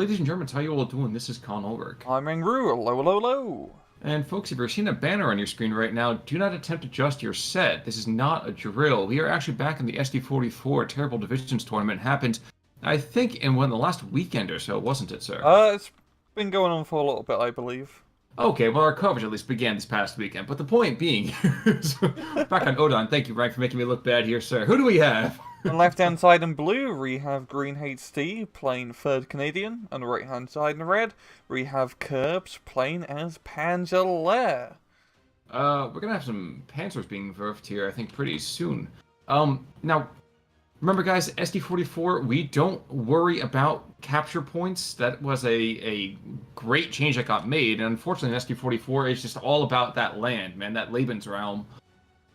ladies and gentlemen, how you all doing? This is Con Ulrich. I'm Angru, hello, hello, hello. And folks, if you're seeing a banner on your screen right now, do not attempt to adjust your set. This is not a drill. We are actually back in the SD44 Terrible Divisions tournament. Happened, I think, in the last weekend or so, wasn't it, sir? It's been going on for a little bit, I believe. Okay, well, our coverage at least began this past weekend. But the point being, is, back on Odon, thank you, Ryan, for making me look bad here, sir. Who do we have? On left hand side in blue, we have GreenHD playing 3rd Canadian. On the right hand side in red, we have Curbs playing as Panzer Lehr. We're gonna have some panzers being werfed here, I think, pretty soon. Now, remember, guys, SD44, we don't worry about capture points. That was a great change that got made, and unfortunately, SD44 is just all about that land, man, that Lebensraum.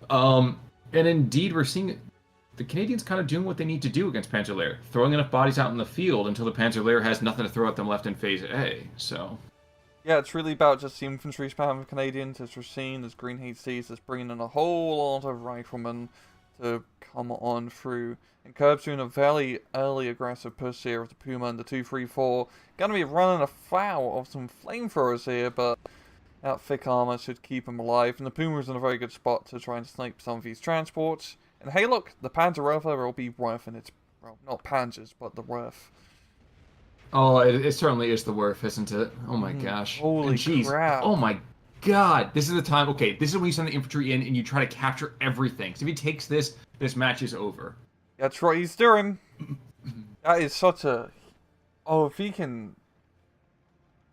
And indeed, we're seeing the Canadians kind of doing what they need to do against Panzer Lehr, throwing enough bodies out in the field until the Panzer Lehr has nothing to throw at them left in Phase A, so... Yeah, it's really about just the infantry spam of Canadians, as we're seeing, as GreenHD is just bringing in a whole lot of riflemen to come on through. And Curbs doing a very early aggressive push here of the Puma and the 234. Gonna be running afoul of some flamethrowers here, but that thick armor should keep him alive. And the Puma's in a very good spot to try and snipe some of these transports. And hey look, the Panzer Rover will be worth in its, well, not Panzers, but the worth. Oh, it certainly is the worth, isn't it? Oh my gosh. Holy crap. Oh my god. This is the time. Okay, this is when you send the infantry in and you try to capture everything. So if he takes this, this match is over. That's what he's doing. That is such a... Oh, if he can...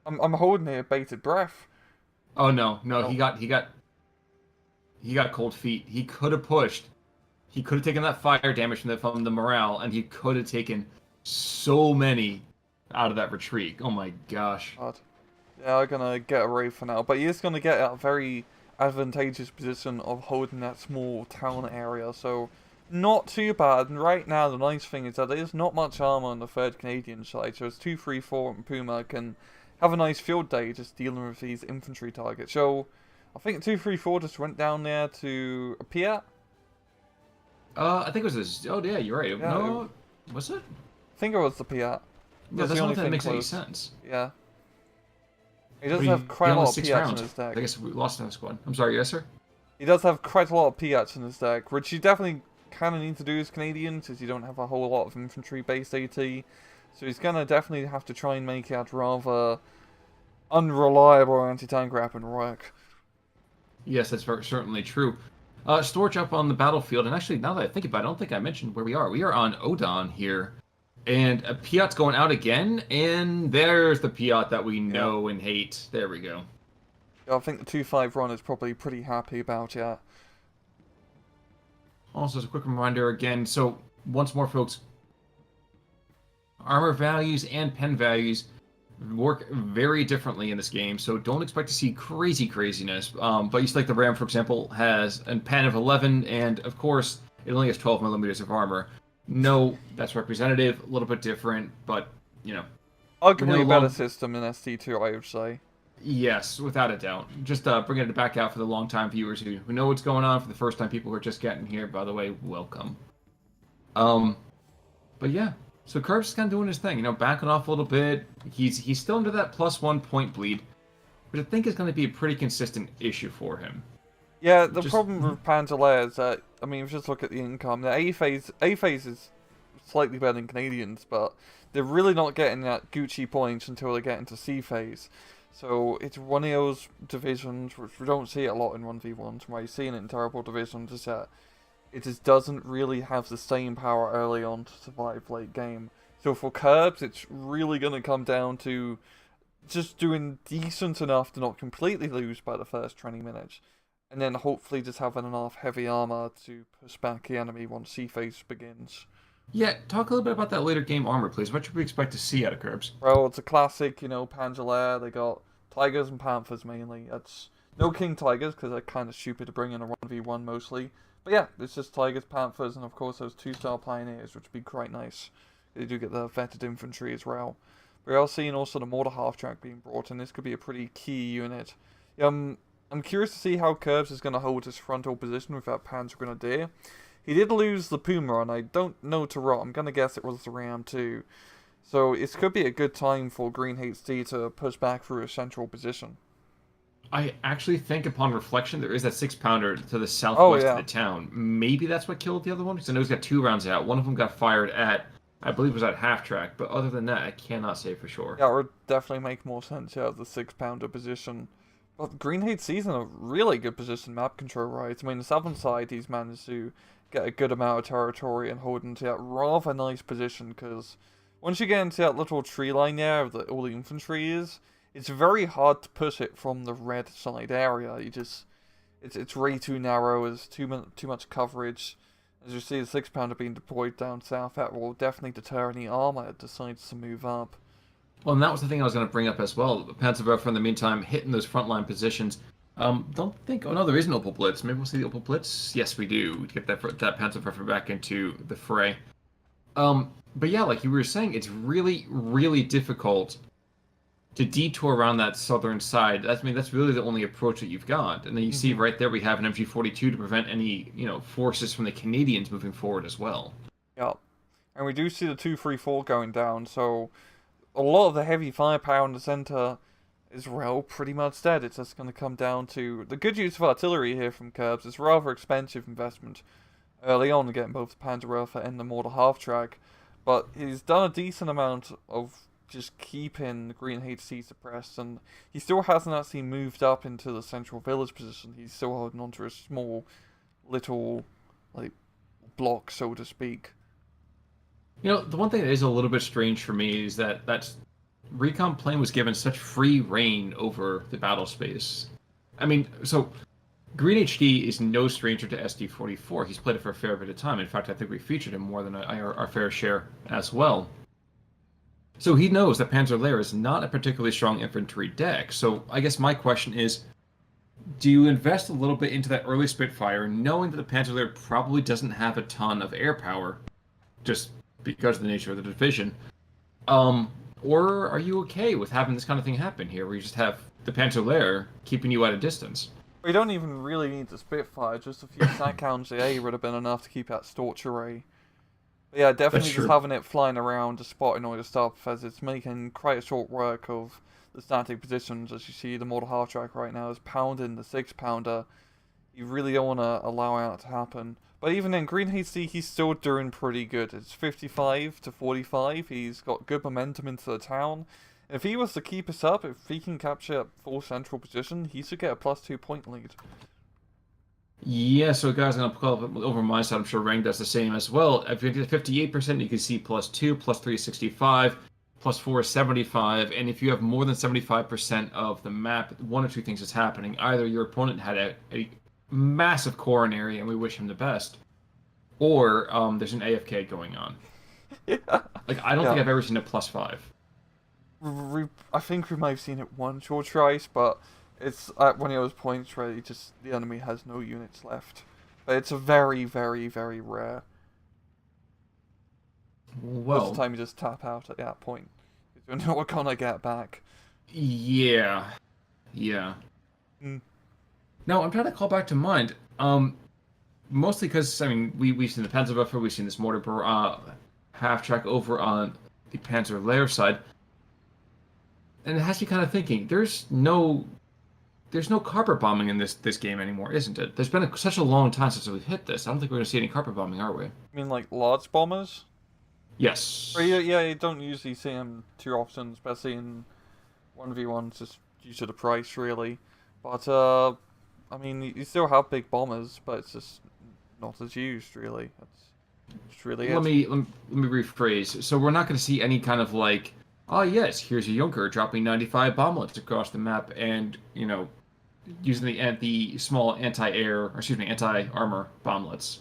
I'm holding here bated breath. Oh no, no, he got cold feet. He could have pushed. He could have taken that fire damage from the morale, and he could have taken so many out of that retreat. Oh my gosh. God. Yeah, I'm gonna get away for now, but he is gonna get a very advantageous position of holding that small town area, so not too bad. And right now, the nice thing is that there's not much armor on the 3rd Canadian side, so it's 234 and Puma can have a nice field day just dealing with these infantry targets. So I think 234 just went down there to appear. I think it was oh yeah, you're right. Yeah, no, was it? I think it was the Piat. Yeah, that's not that makes any sense. Yeah. He does have quite a lot of Piats in his deck. I guess we lost that squad. I'm sorry, yes, sir? He does have quite a lot of Piats in his deck, which you definitely kind of need to do as Canadians, since you don't have a whole lot of infantry-based AT. So he's going to definitely have to try and make out rather unreliable anti-tank weapon work. Yes, that's certainly true. Storage up on the battlefield, and actually, now that I think about it, I don't think I mentioned where we are. We are on Odon here, and a Piat's going out again, and there's the Piat that we know and hate. There we go. Yeah, I think the 2-5 run is probably pretty happy about it. Also, as a quick reminder again, so once more, folks, armor values and pen values work very differently in this game, so don't expect to see crazy craziness. But you see, like the Ram, for example, has a pen of 11, and of course, it only has 12 millimeters of armor. No, that's representative, a little bit different, but, you know. Arguably a better system in ST2, I would say. Yes, without a doubt. Just bringing it back out for the long-time viewers who know what's going on. For the first-time people who are just getting here, by the way, welcome. But yeah. So Curbs is kind of doing his thing, you know, backing off a little bit. He's still under that +1 point bleed, which I think is going to be a pretty consistent issue for him. Yeah, the problem with Panzer Lehr is that, I mean, if you just look at the income, the A phase is slightly better than Canadians, but they're really not getting that Gucci points until they get into C phase. So it's one of those divisions which we don't see it a lot in 1v1s, where you see it in terrible divisions, is that it just doesn't really have the same power early on to survive late game. So for Curbs, it's really going to come down to just doing decent enough to not completely lose by the first 20 minutes. And then hopefully just having enough heavy armor to push back the enemy once C phase begins. Yeah, talk a little bit about that later game armor, please. What should we expect to see out of Curbs? Well, it's a classic, you know, Panzer Lehr. They got Tigers and Panthers mainly. It's no King Tigers, because they're kind of stupid to bring in a 1v1 mostly. But yeah, it's just Tigers, Panthers, and of course those 2-star Pioneers, which would be quite nice. They do get the vetted infantry as well. We are seeing also the mortar half-track being brought in. This could be a pretty key unit. I'm curious to see how Curbs is going to hold his frontal position with that Panzer Grenadier. He did lose the Puma, and I don't know to rot. I'm going to guess it was the Ram too. So it could be a good time for GreenHD to push back through a central position. I actually think, upon reflection, there is that 6-pounder to the Oh southwest of yeah, the town. Maybe that's what killed the other one, because I know he's got 2 rounds out. One of them got fired at, I believe, it was at half track. But other than that, I cannot say for sure. that would definitely make more sense. Yeah, the 6-pounder position. But GreenHD's in a really good position map control, right? I mean, the southern side, he's managed to get a good amount of territory and hold into that rather nice position, because once you get into that little tree line there that all the infantry is, it's very hard to push it from the red side area. It's way too narrow. There's too much coverage. As you see, the 6-pounder being deployed down south, that will definitely deter any armor that decides to move up. Well, and that was the thing I was going to bring up as well. Panzer Lehr, in the meantime, hitting those frontline positions. Don't think. Oh no, there is an Opal Blitz. Maybe we'll see the Opal Blitz. Yes, we do. We get that Panzer Lehr back into the fray. But yeah, like you were saying, it's really, really difficult to detour around that southern side. That's really the only approach that you've got. And then you see right there we have an MG42 to prevent any forces from the Canadians moving forward as well. Yeah, and we do see the 234 going down. So a lot of the heavy firepower in the center is pretty much dead. It's just going to come down to the good use of artillery here from Curbs. It's rather expensive investment early on getting both the Panzer Lehr and the mortar half track, but he's done a decent amount of just keeping the GreenHD suppressed, and he still hasn't actually moved up into the central village position. He's still holding onto a small little like block, so to speak. The one thing that is a little bit strange for me is that recon plane was given such free reign over the battle space. I mean, so GreenHD is no stranger to SD44. He's played it for a fair bit of time. In fact, I think we featured him more than our fair share as well. So he knows that Panzer Lehr is not a particularly strong infantry deck. So I guess my question is, do you invest a little bit into that early Spitfire, knowing that the Panzer Lehr probably doesn't have a ton of air power, just because of the nature of the division? Or are you okay with having this kind of thing happen here, where you just have the Panzer Lehr keeping you at a distance? We don't even really need the Spitfire. Just a few SAC hounds A would have been enough to keep that Storch array. But yeah, definitely just having it flying around, just spotting all the stuff, as it's making quite a short work of the static positions. As you see, the mortar half track right now is pounding the 6-pounder. You really don't want to allow that to happen. But even in GreenHD, he's still doing pretty good. It's 55 to 45. He's got good momentum into the town. And if he was to keep us up, if he can capture a full central position, he should get a +2 point lead. Yeah, so guys, I'm going to call up over my side. I'm sure Rang does the same as well. If you get 58%, you can see +2, +3 is 65, +4 is 75. And if you have more than 75% of the map, one or two things is happening. Either your opponent had a massive coronary, and we wish him the best, or there's an AFK going on. Yeah. Like, I don't think I've ever seen a +5. I think we might have seen it once or twice, but it's at one of those points where the enemy has no units left. But it's a very, very, very rare. Well, most of the time you just tap out at that point. You're not gonna get back. Yeah. No, I'm trying to call back to mind. Mostly because, I mean, we've seen the Panzer Buffer, we've seen this mortar half track over on the Panzer Lehr side. And it has you kind of thinking, there's no carpet bombing in this game anymore, isn't it? There's been such a long time since we've hit this. I don't think we're going to see any carpet bombing, are we? I mean, like large bombers? Yes. Yeah, you don't usually see them too often, especially in 1v1s, just due to the price, really. But, I mean, you still have big bombers, but it's just not as used, really. That's really it. Let me rephrase. So we're not going to see any kind of like, oh yes, here's a Junker dropping 95 bomblets across the map, and using the small anti-armor bomblets.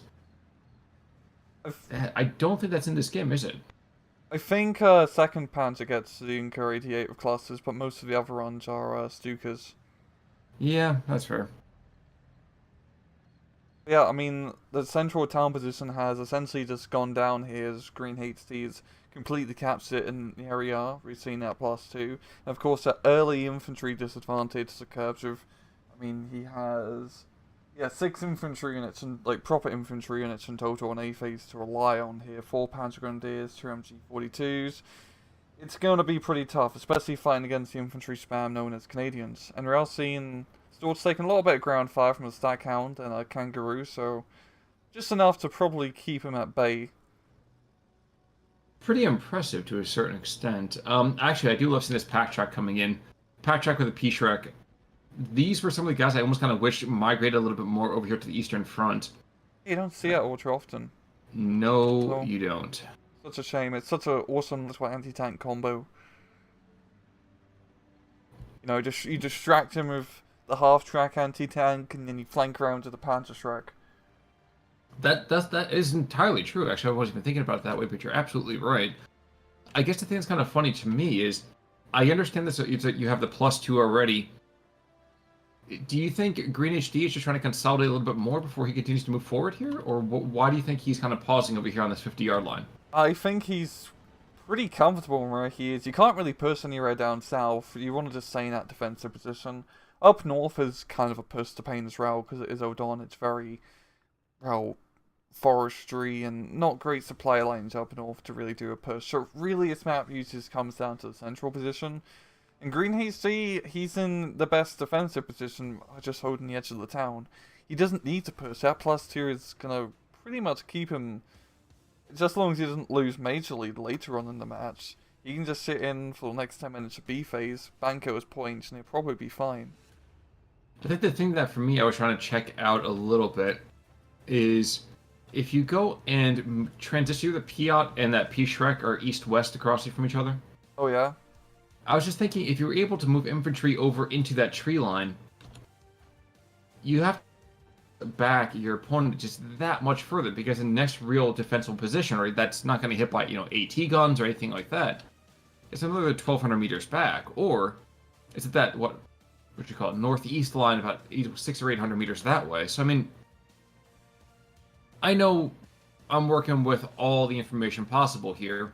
I don't think that's in this game, is it? I think second Panzer gets the Junker 88 with clusters, but most of the other runs are Stukas. Yeah, that's fair. Yeah, I mean, the central town position has essentially just gone down here as GreenHD's completely captured it in the area. We've seen that +2. And of course, that early infantry disadvantage to Curbs with, I mean, he has 6 infantry units, and like proper infantry units in total on A phase to rely on here. 4 Panzer Grenadiers, 2 MG42s. It's going to be pretty tough, especially fighting against the infantry spam known as Canadians. And we're also seeing Stuart's taking a little bit of ground fire from a Stackhound and a Kangaroo, so just enough to probably keep him at bay. Pretty impressive to a certain extent. Actually, I do love seeing this pack track coming in. Pack track with a P-Shrek. These were some of the guys I almost kind of wish migrated a little bit more over here to the Eastern Front. You don't see it ultra often. No, you don't. Such a shame. It's such an awesome little anti-tank combo. You know, just you distract him with the half-track anti-tank, and then you flank around to the Panzer Shrek. That is entirely true. Actually, I wasn't even thinking about it that way, but you're absolutely right. I guess the thing that's kind of funny to me is, I understand this. You have the +2 already. Do you think GreenHD is just trying to consolidate a little bit more before he continues to move forward here, or why do you think he's kind of pausing over here on this 50-yard line? I think he's pretty comfortable where he is. You can't really push anywhere down south. You want to just stay in that defensive position. Up north is kind of a push to pain as well, because it is Odon. It's very, well, forestry and not great supply lines up north to really do a push. So really its map usage comes down to the central position. In GreenHD, he's in the best defensive position, just holding the edge of the town. He doesn't need to push. That +2 is going to pretty much keep him, just as long as he doesn't lose majorly later on in the match. He can just sit in for the next 10 minutes of B phase, bank out his points, and he'll probably be fine. I think the thing that for me I was trying to check out a little bit is if you go and transition the Piat and that P-Shrek are east-west across from each other. Oh yeah? I was just thinking, if you were able to move infantry over into that tree line, you have to back your opponent just that much further, because the next real defensible position, right, that's not going to hit by, AT guns or anything like that, it's another 1,200 meters back, or is it that, what you call it, northeast line, about 600 or 800 meters that way. So, I mean, I know I'm working with all the information possible here,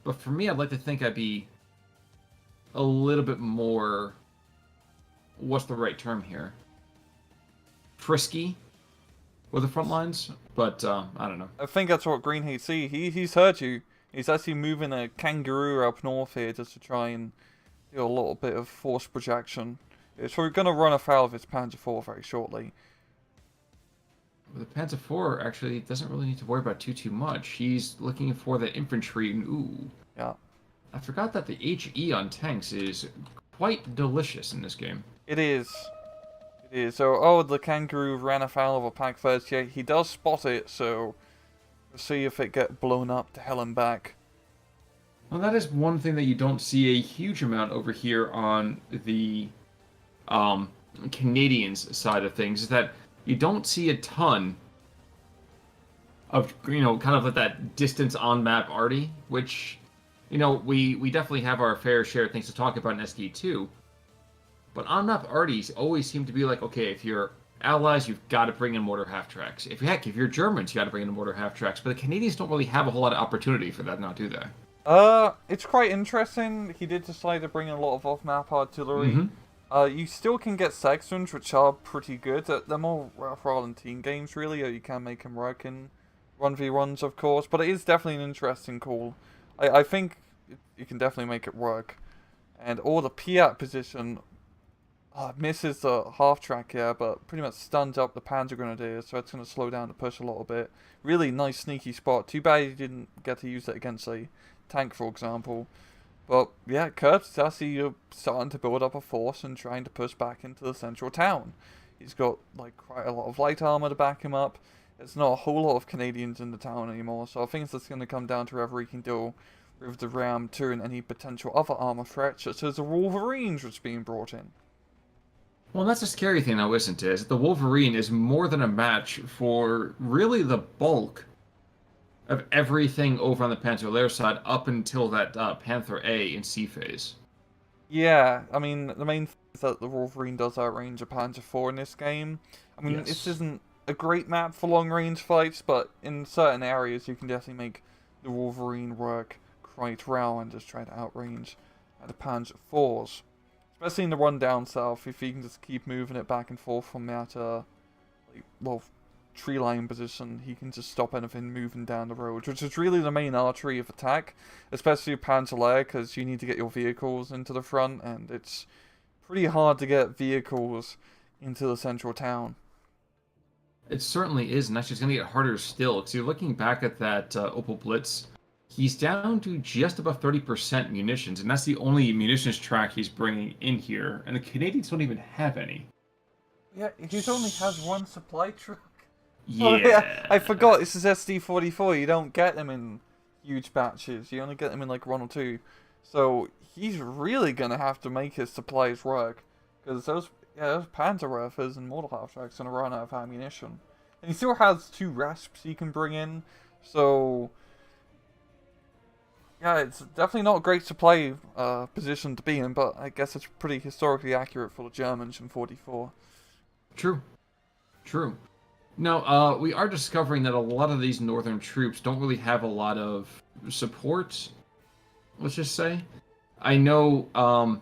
but for me, I'd like to think I'd be a little bit more, what's the right term here? Frisky with the front lines, but I don't know. I think that's what GreenHD, he's heard you. He's actually moving a Kangaroo up north here just to try and do a little bit of force projection. So we're going to run afoul of his Panzer IV very shortly. The Panzer IV actually doesn't really need to worry about too much. He's looking for the infantry, and ooh. Yeah. I forgot that the HE on tanks is quite delicious in this game. It is. It is. So, the Kangaroo ran afoul of a pack first. Yeah, he does spot it, so we'll see if it get blown up to hell and back. Well, that is one thing that you don't see a huge amount over here on the Canadians side of things, is that you don't see a ton of, kind of like that distance on map arty, which, we definitely have our fair share of things to talk about in SD2. But on map arties always seem to be like, okay, if you're allies, you've got to bring in mortar half tracks. If you're Germans, you got to bring in mortar half tracks. But the Canadians don't really have a whole lot of opportunity for that now, do they? It's quite interesting. He did decide to bring in a lot of off-map artillery. Mm-hmm. You still can get sections, which are pretty good. They're more for all in team games, really, or you can make them work in 1v1s, of course. But it is definitely an interesting call. I think you can definitely make it work. And the Piat position misses the half-track here, but pretty much stuns up the Panzer Grenadiers, so it's going to slow down the push a little bit. Really nice, sneaky spot. Too bad he didn't get to use it against a tank, for example. But yeah, Kurt's actually starting to build up a force and trying to push back into the central town. He's got quite a lot of light armor to back him up. There's not a whole lot of Canadians in the town anymore, so I think it's just going to come down to whether he can deal with the Ram 2 and any potential other armor threats, such as the Wolverines, which is being brought in. Well, that's a scary thing now, isn't it? Is that the Wolverine is more than a match for really the bulk of everything over on the Panzer Lehr side up until that Panther A in C phase. Yeah, I mean, the main thing is that the Wolverine does outrange a Panzer IV in this game. I mean, Yes. This isn't a great map for long-range fights, but in certain areas you can definitely make the Wolverine work quite well and just try to outrange the Panzer IVs. Especially in the run down south, if you can just keep moving it back and forth from that, tree line position, he can just stop anything moving down the road, which is really the main artery of attack, especially with Panzer Lehr, because you need to get your vehicles into the front, and it's pretty hard to get vehicles into the central town. It certainly is, and actually it's going to get harder still, because you're looking back at that Opel Blitz, he's down to just above 30% munitions, and that's the only munitions track he's bringing in here, and the Canadians don't even have any. Yeah, he only has one supply truck. Yeah. Oh, yeah, I forgot, this is SD44, you don't get them in huge batches, you only get them in like 1 or 2. So he's really going to have to make his supplies work, because those Panzer Werfers and mortar half tracks going to run out of ammunition. And he still has 2 rasps he can bring in, so yeah, it's definitely not a great supply position to be in, but I guess it's pretty historically accurate for the Germans in 44. True. Now, we are discovering that a lot of these northern troops don't really have a lot of support, let's just say. I know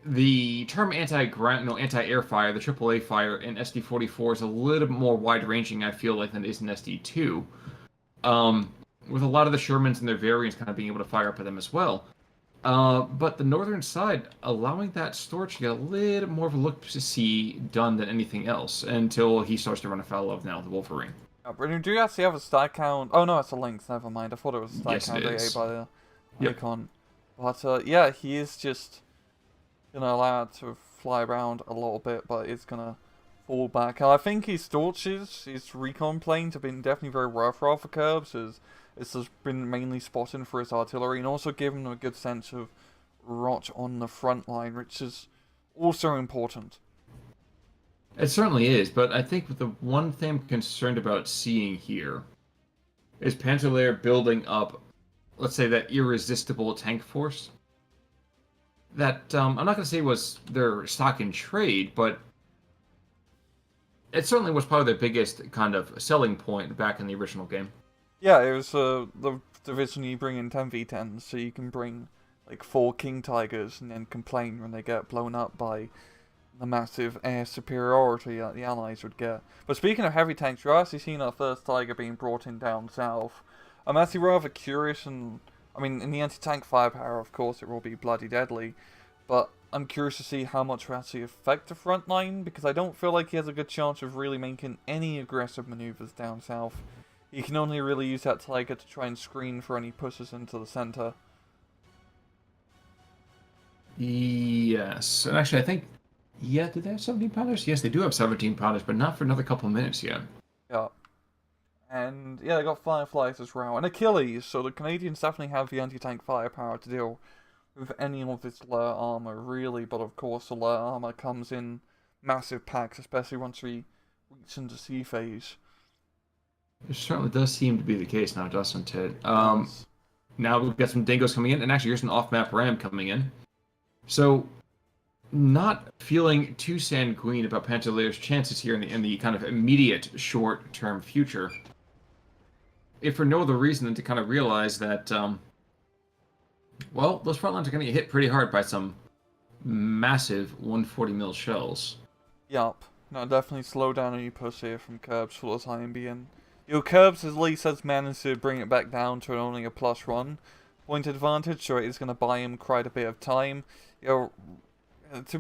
the term anti-air fire, the AAA fire in SD44 is a little bit more wide-ranging, I feel like, than it is in SD2. With a lot of the Shermans and their variants kind of being able to fire up at them as well. But the northern side, allowing that storage to get a little more of a look-to-see done than anything else, until he starts to run afoul of now the Wolverine. But do you actually have a stat count? Oh no, it's a Lynx, never mind. I thought it was a stat Yes, count it AA is. by the icon. But yeah, he is just gonna allow it to fly around a little bit, but it's gonna fall back. And I think his torches, his recon planes have been definitely very worthwhile for Curbs, as it's just been mainly spotting for his artillery, and also giving him a good sense of rot on the front line, which is also important. It certainly is, but I think the one thing I'm concerned about seeing here is Panzer Lehr building up, let's say, that irresistible tank force. That, I'm not going to say was their stock in trade, but it certainly was probably their biggest kind of selling point back in the original game. Yeah, it was the division you bring in 10v10s, so you can bring like 4 King Tigers and then complain when they get blown up by the massive air superiority that the Allies would get. But speaking of heavy tanks, you're actually seeing our first Tiger being brought in down south. I'm actually rather curious, and I mean, in the anti-tank firepower, of course, it will be bloody deadly, but I'm curious to see how much will actually affect the front line, because I don't feel like he has a good chance of really making any aggressive maneuvers down south. He can only really use that Tiger to try and screen for any pushes into the center. Yes, and actually I think, yeah, do they have 17 pounders? Yes, they do have 17 pounders, but not for another couple minutes yet. Yeah. And yeah, they got Fireflies as well, and Achilles, so the Canadians definitely have the anti-tank firepower to deal with any of this Lehr armor, really, but of course the Lehr armor comes in massive packs, especially once we reach into sea phase. It certainly does seem to be the case now, doesn't it? Now we've got some dingoes coming in, and actually here's an off-map ram coming in. So, not feeling too sanguine about Panzer Lehr's chances here in the kind of immediate short-term future. If for no other reason than to kind of realize that, well, those front lines are going to get hit pretty hard by some massive 140 mil shells. Yup. No, definitely slow down any push here from Curbs for the time being. Your Curbs at least has managed to bring it back down to only a +1 point advantage, so it is going to buy him quite a bit of time. You know, to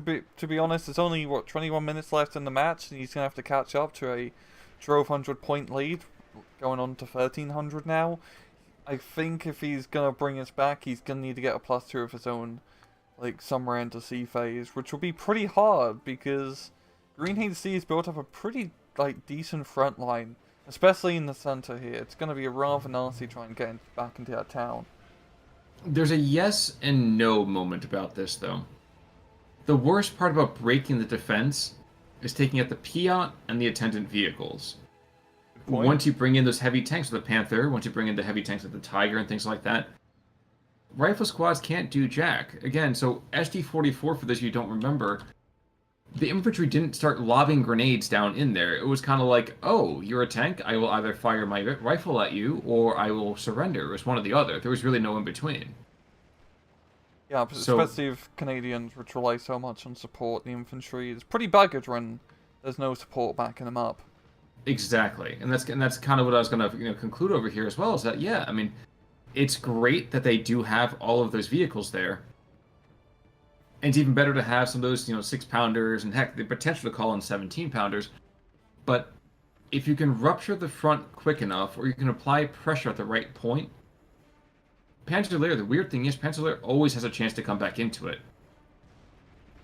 be honest, there's only, what, 21 minutes left in the match, and he's going to have to catch up to a 1,200 point lead, going on to 1,300 now. I think if he's going to bring us back, he's going to need to get a +2 of his own, like, somewhere into C phase, which will be pretty hard, because GreenHD has built up a pretty, like, decent front line, especially in the center here. It's going to be a rather nasty trying to get back into that town. There's a yes and no moment about this, though. The worst part about breaking the defense is taking out the Piat and the attendant vehicles. Once you bring in those heavy tanks with the Panther, once you bring in the heavy tanks with the Tiger and things like that, rifle squads can't do jack. Again, so SD44, for those of you who don't remember, the infantry didn't start lobbing grenades down in there. It was kind of like, oh, you're a tank, I will either fire my rifle at you, or I will surrender. It was one or the other. There was really no in-between. Yeah, especially if Canadians, which rely so much on support, the infantry is pretty buggered when there's no support backing them up. Exactly, and that's kind of what I was going to conclude over here as well. Is that yeah, I mean, it's great that they do have all of those vehicles there, and it's even better to have some of those 6 pounders and heck the potential to call in 17 pounders. But if you can rupture the front quick enough, or you can apply pressure at the right point, Panzer Lehr. The weird thing is Panzer Lehr always has a chance to come back into it.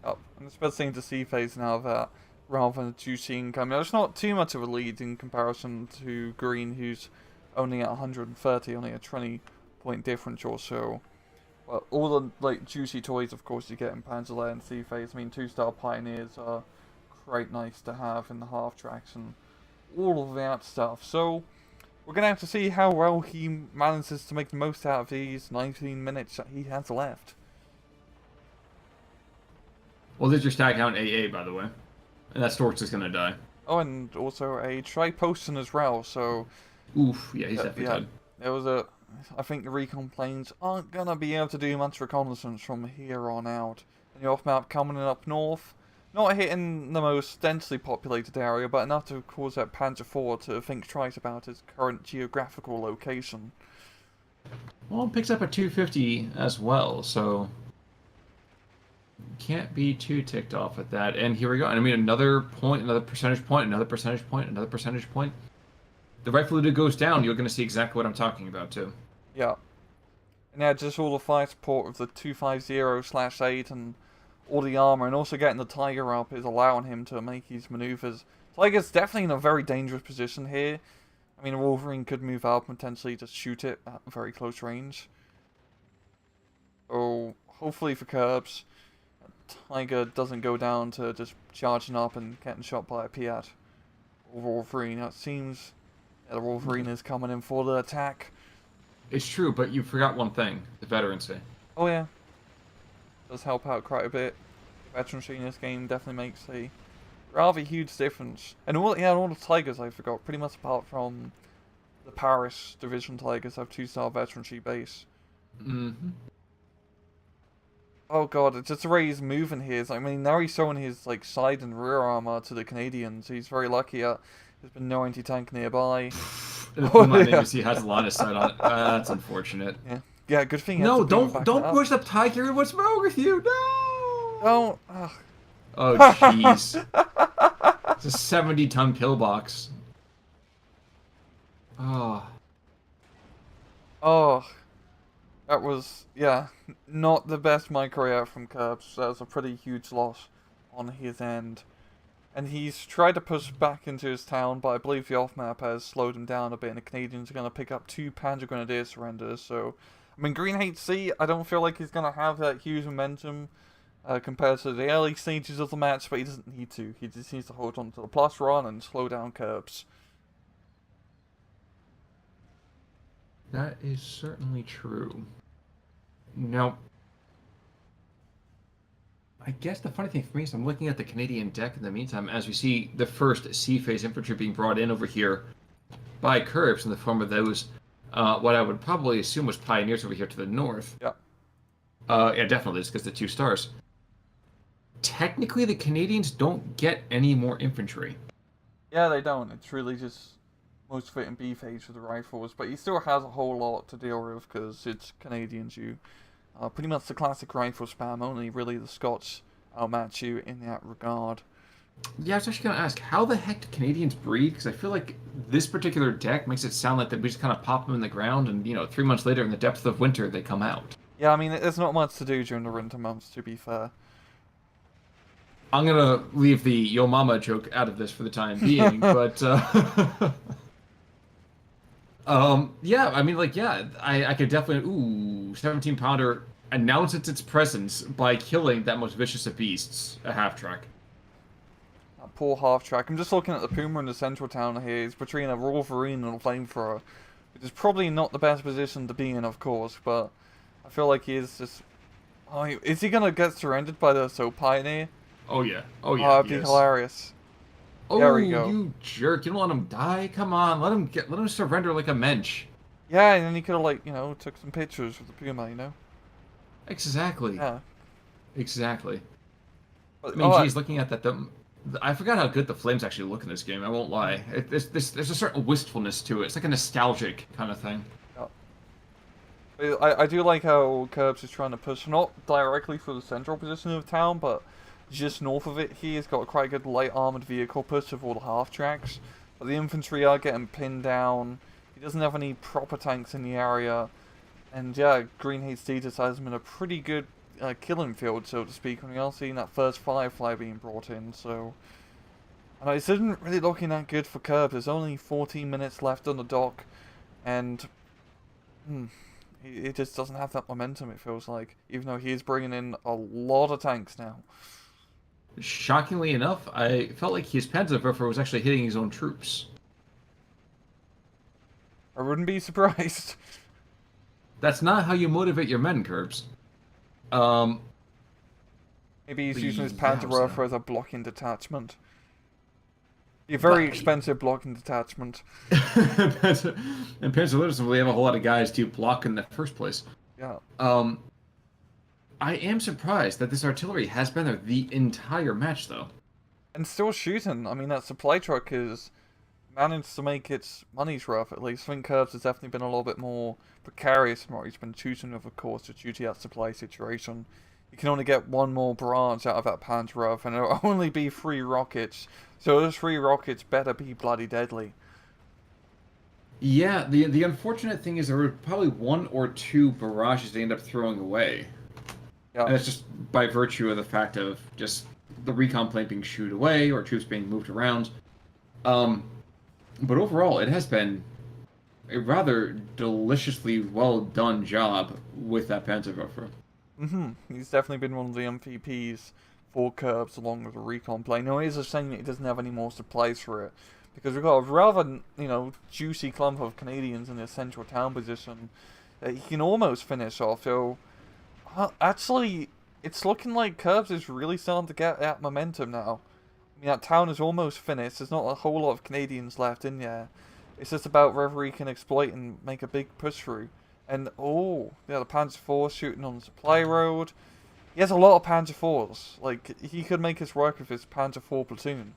Oh, and especially into C phase now that rather than a juicy income. Now, it's not too much of a lead in comparison to Green, who's only at 130, only a 20-point difference or so. But all the like juicy toys, of course, you get in Panzer Lehr and C phase. I mean, 2-star Pioneers are quite nice to have in the half tracks and all of that stuff. So we're gonna have to see how well he manages to make the most out of these 19 minutes that he has left. Well, there's your stack count AA, by the way. And that Stork's is going to die. Oh, and also a Triposton as well, so... Oof, yeah, he's definitely dead. There was a... I think the recon planes aren't going to be able to do much reconnaissance from here on out. And the off-map coming in up north, not hitting the most densely populated area, but enough to cause that Panzer IV to think twice about its current geographical location. Well, it picks up a 250 as well, so... Can't be too ticked off at that. And here we go. And I mean, another point, another percentage point, another percentage point, another percentage point. The rifle leader goes down, you're going to see exactly what I'm talking about, too. Yeah. And yeah, just all the fire support of the 250/8 and all the armor, and also getting the Tiger up is allowing him to make these maneuvers. Tiger's definitely in a very dangerous position here. I mean, Wolverine could move up and potentially just shoot it at very close range. So, hopefully for Curbs, Tiger doesn't go down to just charging up and getting shot by a Piat or Wolverine. It seems that the Wolverine is coming in for the attack. It's true, but you forgot one thing. The veterancy. Oh yeah. Does help out quite a bit. Veterancy in this game definitely makes a rather huge difference. And all the Tigers I forgot, pretty much apart from the Paris Division Tigers have 2-star veterancy base. Mm-hmm. Oh god, it's just the way he's moving here. I mean, now he's showing his like side and rear armor to the Canadians. He's very lucky there's been no anti-tank nearby. He has a line of sight on it. That's unfortunate. Yeah, good thing. No, don't push up, Tiger. What's wrong with you? No. Don't. Oh jeez. It's a 70-ton pillbox. Oh. Oh. That was, yeah, not the best micro out from Curbs. That was a pretty huge loss on his end. And he's tried to push back into his town, but I believe the off-map has slowed him down a bit, and the Canadians are going to pick up 2 Panzer Grenadier surrenders. So, I mean, GreenHD, I don't feel like he's going to have that huge momentum compared to the early stages of the match, but he doesn't need to. He just needs to hold on to the plus run and slow down Curbs. That is certainly true. Now, I guess the funny thing for me is I'm looking at the Canadian deck in the meantime as we see the first C-phase infantry being brought in over here by Curbs in the form of those, what I would probably assume was Pioneers over here to the north. Yeah. Yeah, definitely, just because the 2 stars. Technically, the Canadians don't get any more infantry. Yeah, they don't. It's really just most of it in B phase with the rifles, but he still has a whole lot to deal with because it's Canadians. You pretty much the classic rifle spam. Only really the Scots outmatch you in that regard. Yeah, I was actually going to ask, how the heck do Canadians breed? Because I feel like this particular deck makes it sound like that we just kind of pop them in the ground and, 3 months later in the depth of winter, they come out. Yeah, I mean, there's not much to do during the winter months, to be fair. I'm going to leave the Yo Mama joke out of this for the time being, but... yeah, I mean, like, yeah, I could definitely... Ooh, 17-pounder announces its presence by killing that most vicious of beasts, a half-track. That poor half-track. I'm just looking at the Puma in the central town here. He's between a Wolverine and a Flamethrower, which is probably not the best position to be in, of course, but I feel like he is just... Oh, is he going to get surrendered by the Pioneer? Oh, yeah. Oh, yeah, that'd be hilarious. Oh, there we go. You jerk. You don't let him die? Come on, let him surrender like a mensch. Yeah, and then he could have, like, took some pictures with the Puma, Exactly. Yeah. Exactly. But, I mean, geez, looking at that, I forgot how good the flames actually look in this game. I won't lie. There's a certain wistfulness to it. It's like a nostalgic kind of thing. I do like how Curbs is trying to push not directly for the central position of town, but just north of it. He's got quite a good light armored vehicle push with all the half tracks. But the infantry are getting pinned down. He doesn't have any proper tanks in the area. And yeah, GreenHD decides him in a pretty good killing field, so to speak, when we are seeing that first Firefly being brought in. So, and this isn't really looking that good for Curbs. There's only 14 minutes left on the dock, and it just doesn't have that momentum, it feels like, even though he is bringing in a lot of tanks now. Shockingly enough, I felt like his Panzerwerfer was actually hitting his own troops. I wouldn't be surprised. That's not how you motivate your men, Curbs. Maybe he's using his Panzerwerfer as a blocking detachment. A very expensive blocking detachment. And Panzer Lehr doesn't really have a whole lot of guys to block in the first place. Yeah. I am surprised that this artillery has been there the entire match, though. And still shooting. I mean, that supply truck has managed to make its money's worth, at least. I think Curbs has definitely been a little bit more precarious in what he's been choosing, of course, due to that supply situation. You can only get one more barrage out of that Panzerwerfer, and it'll only be 3 rockets. So those 3 rockets better be bloody deadly. Yeah, the unfortunate thing is there were probably 1 or 2 barrages they end up throwing away. Yeah. And it's just by virtue of the fact of just the recon plane being shooed away or troops being moved around. But overall, it has been a rather deliciously well done job with that Panzerwerfer. He's definitely been one of the MVPs for Curbs along with the recon plane. Now, it is a shame that he doesn't have any more supplies for it, because we've got a rather, juicy clump of Canadians in the central town position that he can almost finish off. So, actually, it's looking like Curbs is really starting to get that momentum now. I mean, that town is almost finished. There's not a whole lot of Canadians left in there. It's just about whether he can exploit and make a big push through. And, oh, yeah, the Panzer IV shooting on the supply road. He has a lot of Panzer IVs. Like, he could make his work with his Panzer IV platoon.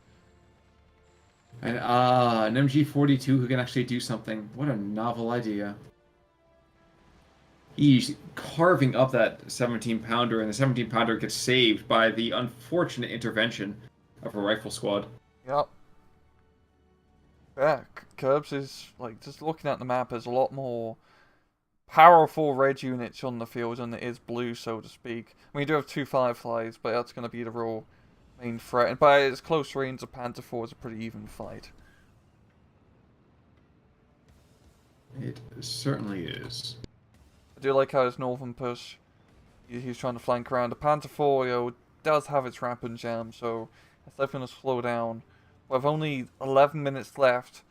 And, an MG-42 who can actually do something. What a novel idea. He's carving up that 17-pounder, and the 17-pounder gets saved by the unfortunate intervention of a rifle squad. Yep. Yeah, Curbs is, like, just looking at the map, there's a lot more powerful red units on the field than it is blue, so to speak. I mean, you do have 2 Fireflies, but that's going to be the real main threat. And by its close range, the Panzer IV is a pretty even fight. It certainly is. I do like how his northern push, he's trying to flank around. The Panzer IV, does have its rapid jam, so it's definitely going to slow down. With only 11 minutes left,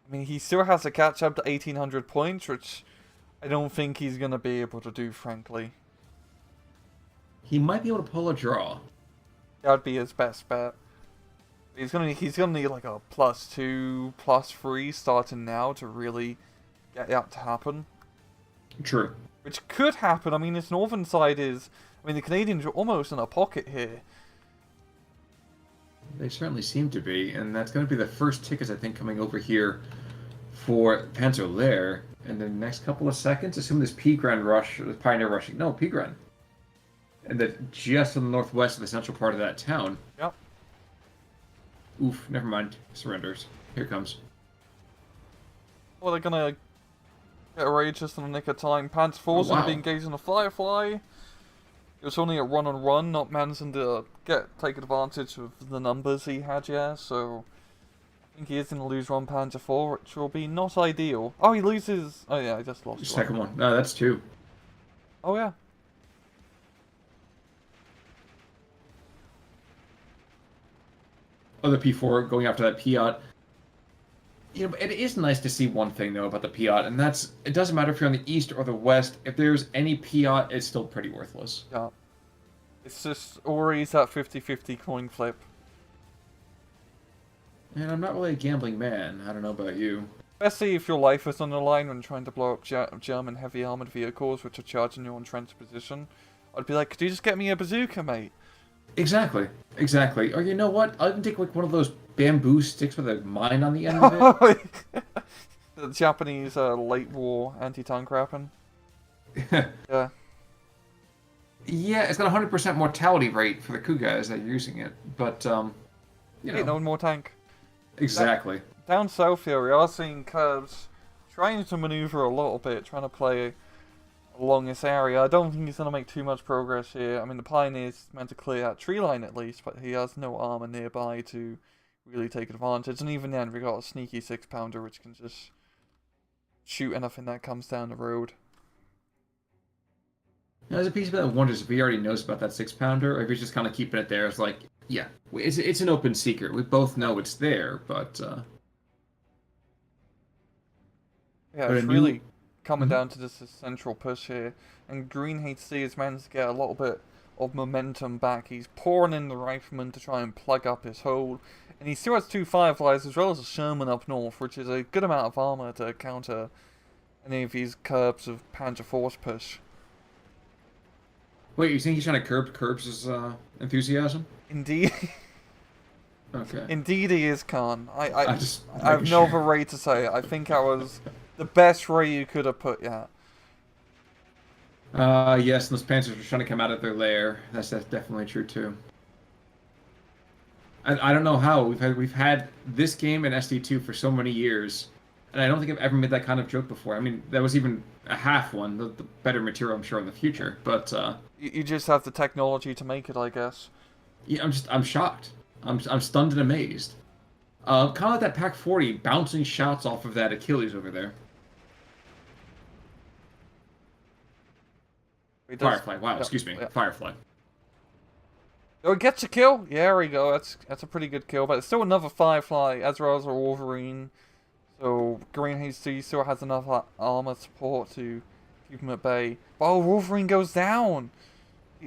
I mean, he still has to catch up to 1,800 points, which I don't think he's going to be able to do, frankly. He might be able to pull a draw. That would be his best bet. He's gonna need like a +2, +3 starting now to really get that to happen. True. Which could happen. I mean, this northern side is... I mean, the Canadians are almost in a pocket here. They certainly seem to be, and that's going to be the first tickets, I think, coming over here for Panzer Lehr in the next couple of seconds. Assume this P-Grand rush, this Pioneer rushing. No, P-Grand. And that just in the northwest of the central part of that town. Yep. Oof, never mind. Surrenders. Here it comes. Well, they're gonna get a raid just in the nick of time. Panzer IV's gonna be engaging the Firefly. It was only a run-on-run, not managing to take advantage of the numbers he had, yeah, so I think he is going to lose 1 Panzer IV, which will be not ideal. Oh, he loses... Oh, yeah, I just lost second one. No, that's 2. Oh, yeah. Oh, the P4 going after that Piat. It is nice to see one thing, though, about the Piat, and that's, it doesn't matter if you're on the east or the west, if there's any Piat, it's still pretty worthless. Yeah. It's just always that 50-50 coin flip. And I'm not really a gambling man, I don't know about you. Especially if your life is on the line when trying to blow up German heavy armoured vehicles which are charging you on trench position. I'd be like, could you just get me a bazooka, mate? Exactly. Exactly. Or you know what? I'll even take like one of those bamboo sticks with a mine on the end of it. The Japanese late war anti-tank weapon. Yeah. Yeah, it's got a 100% mortality rate for the coup guys that are using it, but you Ain't know, no more tank. exactly. Down south here, we are seeing Curbs trying to maneuver a little bit, trying to play along this area. I don't think he's going to make too much progress here. I mean, the Pioneer's meant to clear that tree line at least, but he has no armor nearby to really take advantage. And even then, we got a sneaky 6-pounder which can just shoot anything that comes down the road. There's a piece of that that wonders if he already knows about that 6-pounder, or if he's just kind of keeping it there. It's like, yeah, it's an open secret. We both know it's there, but Yeah, but a it's new. really coming Mhm. down to this central push here. And GreenHD has managed to get a little bit of momentum back. He's pouring in the rifleman to try and plug up his hole. And he still has 2 Fireflies as well as a Sherman up north, which is a good amount of armor to counter any of these curbs of Panzer Force push. Wait, you think he's trying to curb Curbs' enthusiasm? Indeed, Okay, indeed he is, Khan. I just I have making no sure. other way to say it. I think that was the best way you could have put that. Yes, and those Panzers are trying to come out of their lair. That's definitely true too. I don't know how we've had this game in SD2 for so many years, and I don't think I've ever made that kind of joke before. I mean, that was even a half one, the better material I'm sure in the future. But You just have the technology to make it, I guess. yeah, I'm shocked. I'm stunned and amazed. Kind of like that Pack 40 bouncing shots off of that Achilles over there. He does, Firefly. Wow, yeah, excuse me, yeah. Firefly. Oh, it gets a kill. Yeah, there we go. That's a pretty good kill, but it's still another Firefly as well as a Wolverine. So GreenHD still has enough armor support to keep him at bay. But oh, Wolverine goes down.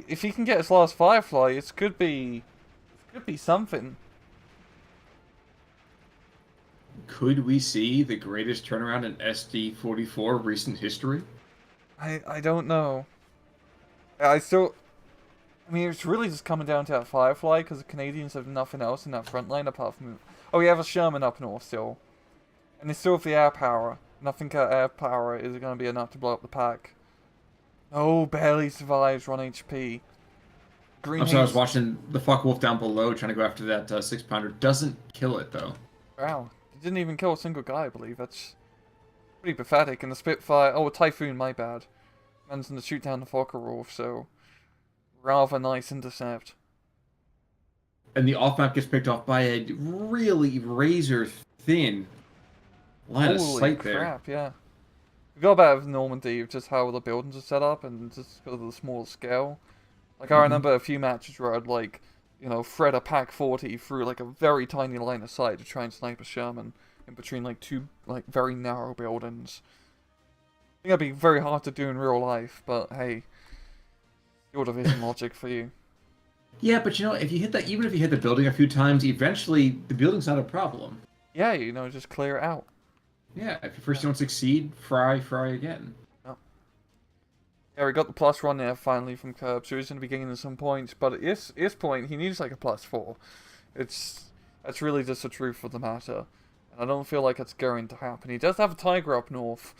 If he can get his last Firefly, it could be something. Could we see the greatest turnaround in SD44 recent history? I don't know. I still. I mean, it's really just coming down to that Firefly because the Canadians have nothing else in that front line apart from. Oh, we have a Sherman up north still. And they still have the air power. And I think our air power is going to be enough to blow up the pack. Oh, barely survives 1 HP. Green I'm sorry, I was Haze. watching the fuck wolf down below trying to go after that 6-pounder. Doesn't kill it though. Wow. He didn't even kill a single guy, I believe. That's pretty pathetic. And the Spitfire. Oh, a Typhoon, my bad. Managing to shoot down the Focke-Wulf, so. Rather nice intercept. And the off map gets picked off by a really razor thin line of Holy sight there. crap, yeah. We got about Normandy of just how the buildings are set up and just because of the small scale. Like, I remember a few matches where I'd, like, thread a Pack 40 through, like, a very tiny line of sight to try and snipe a Sherman in between, like, two, like, very narrow buildings. I think that'd be very hard to do in real life, but hey, your division logic for you. Yeah, but you know, if you hit that, even if you hit the building a few times, eventually the building's not a problem. Yeah, just clear it out. Yeah, if you first don't succeed, fry again. Oh. Yeah, we got the +1 there finally from Curb, so he's going to be gaining some points, but at this point, he needs like a +4. That's really just the truth of the matter. And I don't feel like it's going to happen. He does have a Tiger up north,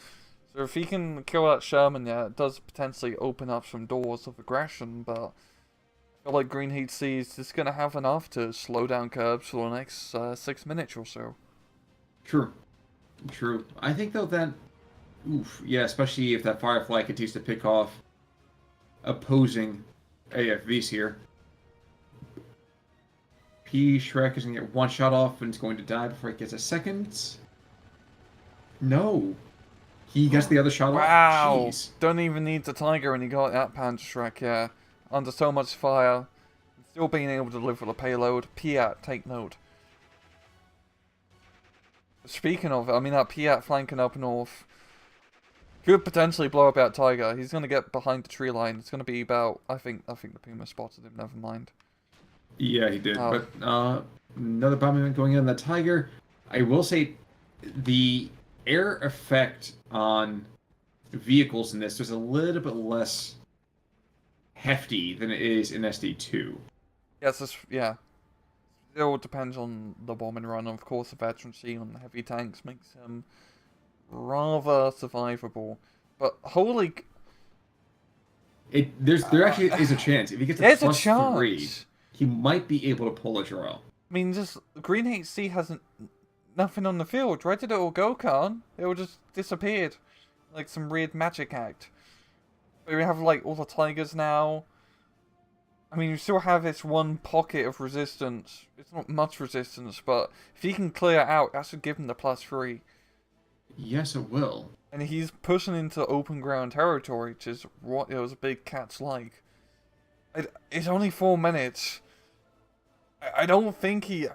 so if he can kill that Sherman, yeah, it does potentially open up some doors of aggression, but I feel like GreenHD is just going to have enough to slow down Curbs for the next 6 minutes or so. True. True. I think though that, oof, yeah, especially if that Firefly continues to pick off opposing AFVs here. P Shrek is gonna get one shot off and is going to die before he gets a second. No, he gets the other shot Wow! off. Jeez. Don't even need the Tiger and he got that Panzer Shrek, yeah. Under so much fire. Still being able to deliver the payload. Piat, take note. Speaking of, I mean that Piat flanking up north could potentially blow up that Tiger. He's gonna get behind the tree line. It's gonna be about I think the Puma spotted him, never mind. Yeah, he did. Oh. But another bombing going in on the Tiger. I will say the air effect on vehicles in this was a little bit less hefty than it is in SD2. Yes, yeah. It all depends on the bombing run. Of course, the veterancy on heavy tanks makes him rather survivable. But holy, There actually is a chance if he gets a there's a +3, chance. he might be able to pull a draw. I mean, just GreenHD hasn't nothing on the field. Where did it all go, Khan? It all just disappeared, like some weird magic act. But we have like all the tigers now. I mean, you still have this one pocket of resistance. It's not much resistance, but if he can clear it out, that should give him the +3. Yes, it will. And he's pushing into open ground territory, which is what those big cats like. It's only 4 minutes. I don't think he...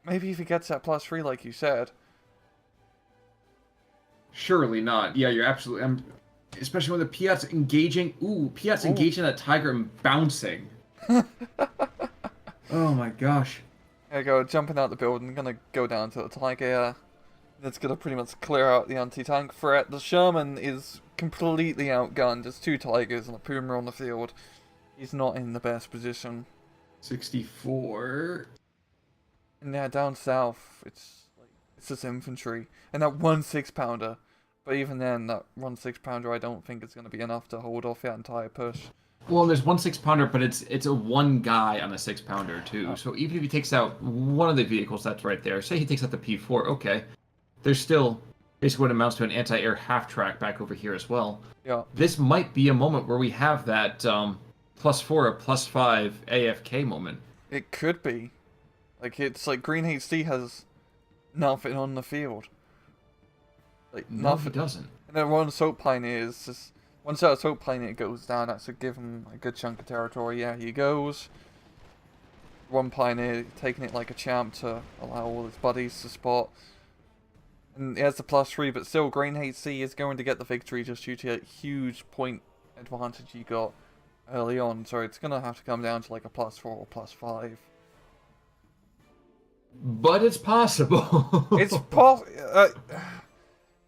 maybe if he gets that +3 like you said. Surely not. Yeah, you're absolutely... especially when the Piat's engaging... Ooh, Piat's engaging that tiger and bouncing. Oh my gosh. There you go, jumping out the building, gonna go down to the tiger. That's gonna pretty much clear out the anti-tank threat. The Sherman is completely outgunned. There's 2 tigers and a Puma on the field. He's not in the best position. 64. And yeah, down south, it's just infantry. And that 1 6-pounder. But even then, that 1 6-pounder I don't think is going to be enough to hold off that entire push. Well, there's 1 6-pounder, but it's a 1 guy on a 6-pounder too. Oh. So even if he takes out one of the vehicles that's right there, say he takes out the P4, okay. There's still basically what amounts to an anti-air half-track back over here as well. Yeah. This might be a moment where we have that +4 or +5 AFK moment. It could be. Like, it's like GreenHD has nothing on the field. Like, No, nothing. he doesn't. And then one Soap Pioneers, just once that Soap Pioneer goes down, that should give him a good chunk of territory. Yeah, he goes. One Pioneer taking it like a champ to allow all his buddies to spot. And he has the +3, but still, GreenHD is going to get the victory just due to that huge point advantage he got early on. So it's going to have to come down to like a +4 or +5. But it's possible.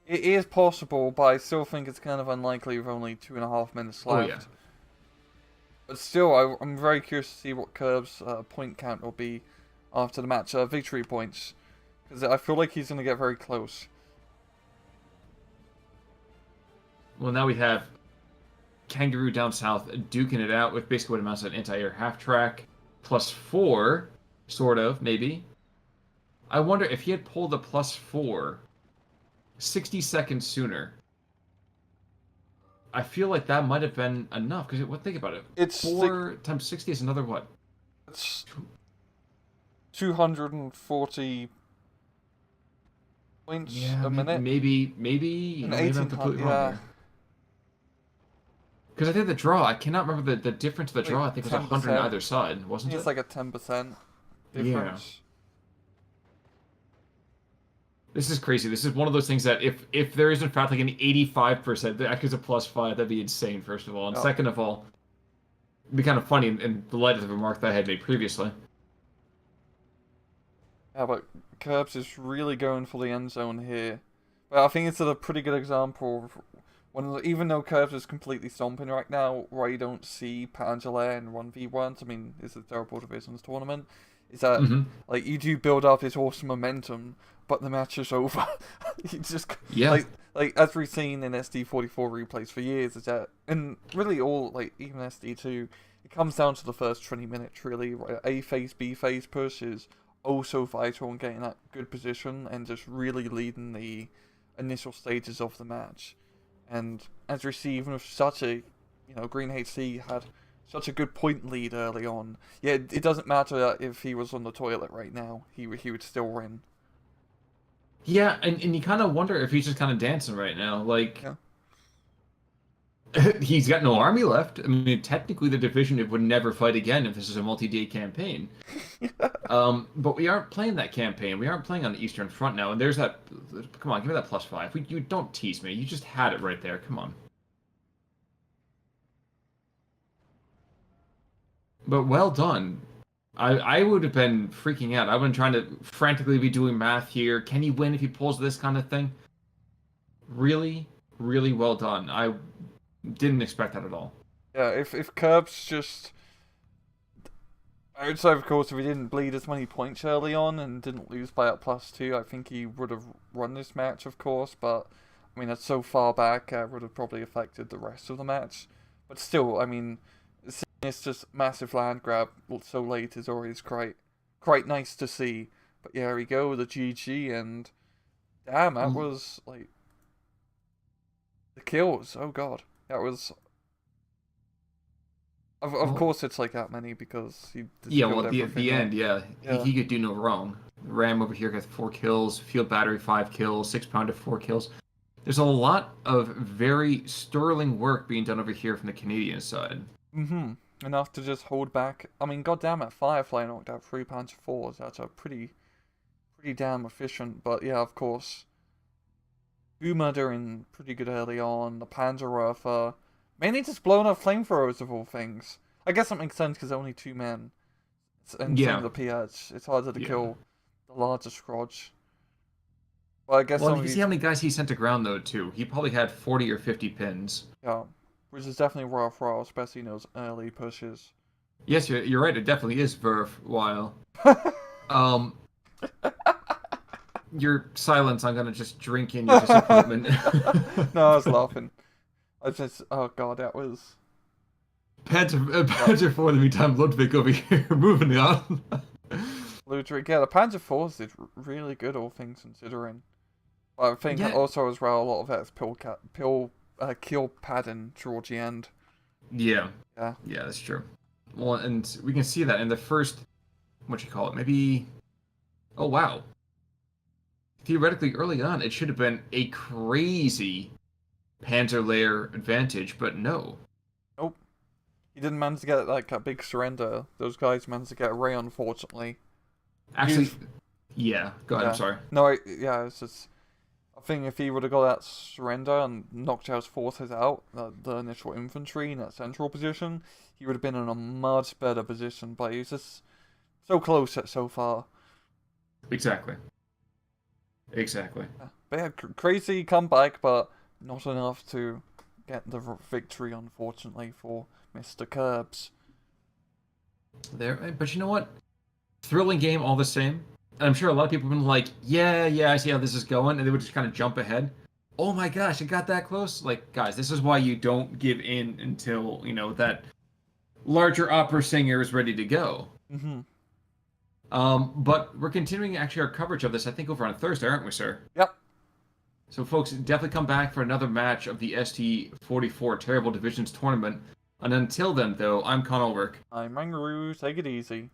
It is possible, but I still think it's kind of unlikely with only 2.5 minutes left. Oh, yeah. But still, I'm very curious to see what Curb's point count will be after the match. Victory points. Because I feel like he's going to get very close. Well, now we have Kangaroo down south duking it out with basically what amounts to an anti-air half-track. +4, sort of, maybe. I wonder if he had pulled the +4 60 seconds sooner. I feel like that might have been enough. Because think about it. It's 4 times 60 is another what? It's 240 points a minute. Maybe And maybe I'm completely wrong here. Because I think the draw, I cannot remember the difference of the draw. I think it was 100 on either side, wasn't it? It's like a 10% difference. This is crazy. This is one of those things that if there is in fact like an 85% that actually is a +5, that'd be insane, first of all. And second of all, it'd be kind of funny in the light of the remark that I had made previously. Yeah, but Curbs is really going for the end zone here. But I think it's a pretty good example of when, even though Curbs is completely stomping right now, where you don't see Panzer Lehr in 1v1s, I mean, it's a terrible divisions tournament, is that, like, you do build up this awesome momentum, but the match is over. You just, like, as we've seen in SD44 replays for years, is that, and really all, like, even SD2, it comes down to the first 20 minutes, really, right? A phase, B phase push is also vital in getting that good position and just really leading the initial stages of the match. And as we see, even with such a, GreenHD had such a good point lead early on. Yeah, it doesn't matter if he was on the toilet right now, he would still win. Yeah, and you kind of wonder if he's just kind of dancing right now. Like, he's got no army left. I mean, technically the division would never fight again if this is a multi-day campaign. But we aren't playing that campaign. We aren't playing on the Eastern Front now. And there's that... Come on, give me that +5. You don't tease me. You just had it right there. Come on. But well done. I would have been freaking out. I would have been trying to frantically be doing math here. Can he win if he pulls this kind of thing? Really, really well done. I didn't expect that at all. Yeah, if Curbs just... So of course, if he didn't bleed as many points early on and didn't lose by at +2, I think he would have won this match, of course. But I mean, that's so far back, would have probably affected the rest of the match. But still, I mean, seeing this just massive land grab so late is always quite nice to see. But yeah, there we go, the GG, and damn, that was like the kills. Oh god, that was. Of course, it's like that many because he. Yeah, well, at the end, yeah. He could do no wrong. Ram over here got 4 kills, Field Battery 5 kills, 6-pounder 4 kills. There's a lot of very sterling work being done over here from the Canadian side. Enough to just hold back. I mean, goddamn it, Firefly knocked out 3 Panzer IVs. That's a pretty damn efficient. But yeah, of course, Boomer doing pretty good early on. The Panzer Lehr, mainly just blowing up flamethrowers of all things. I guess that makes sense because only 2 men. And same with the PH. It's harder to kill the larger Scrodge. Well, I guess. Well, you can see how many guys he sent to ground though too. He probably had 40 or 50 pins. Yeah, which is definitely worthwhile, especially in those early pushes. Yes, you're right. It definitely is worthwhile. Your silence. I'm gonna just drink in your disappointment. No, I was laughing. Oh god, that was. Panzer IV in the meantime, Ludwig over here, moving on. Ludwig, yeah, the Panzer IVs did really good, all things considering. But I think also as well, a lot of that is kill padding towards the end. Yeah, that's true. Well, and we can see that in the first, what you call it, maybe. Oh wow. Theoretically, early on, it should have been a crazy Panzer Lehr advantage, but no. Nope. He didn't manage to get like a big surrender. Those guys managed to get away, unfortunately. Actually, yeah. Go ahead. I'm sorry. No, it's just. I think if he would have got that surrender and knocked out his forces out, the initial infantry in that central position, he would have been in a much better position. But he's just so close yet so far. Exactly. But yeah, crazy comeback, but not enough to get the victory, unfortunately, for Mr. Curbs. But you know what? Thrilling game all the same. And I'm sure a lot of people have been like, yeah, I see how this is going, and they would just kind of jump ahead. Oh my gosh, it got that close? Like, guys, this is why you don't give in until, that larger opera singer is ready to go. But we're continuing actually our coverage of this, I think, over on Thursday, aren't we, sir? Yep. So, folks, definitely come back for another match of the ST44 Terrible Divisions Tournament. And until then, though, I'm Conolwork. I'm Mangaroo. Take it easy.